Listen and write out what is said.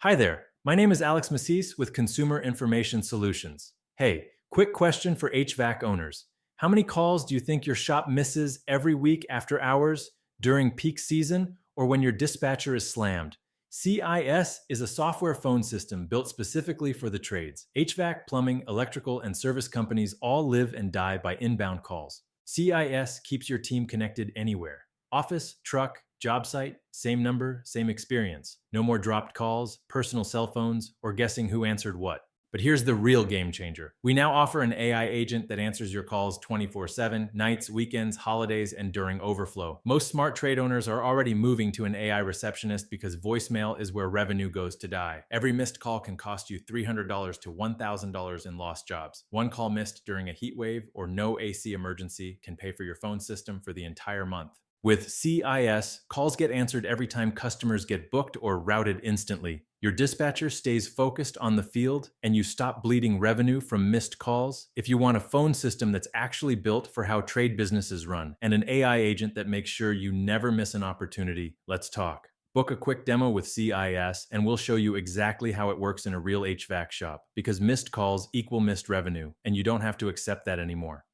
Hi there, my name is Alex Macis with Consumer Information Solutions. Hey, quick question for HVAC owners. How many calls do you think your shop misses every week after hours, during peak season, or when your dispatcher is slammed? CIS is a software phone system built specifically for the trades. HVAC, plumbing, electrical, and service companies all live and die by inbound calls. CIS keeps your team connected anywhere. Office, truck, job site, same number, same experience. No more dropped calls, personal cell phones, or guessing who answered what. But here's the real game changer. We now offer an AI agent that answers your calls 24/7, nights, weekends, holidays, and during overflow. Most smart trade owners are already moving to an AI receptionist because voicemail is where revenue goes to die. Every missed call can cost you $300 to $1,000 in lost jobs. One call missed during a heat wave or no AC emergency can pay for your phone system for the entire month. With CIS, calls get answered every time customers get booked or routed instantly. Your dispatcher stays focused on the field, and you stop bleeding revenue from missed calls. If you want a phone system that's actually built for how trade businesses run, and an AI agent that makes sure you never miss an opportunity, let's talk. Book a quick demo with CIS, and we'll show you exactly how it works in a real HVAC shop, because missed calls equal missed revenue, and you don't have to accept that anymore.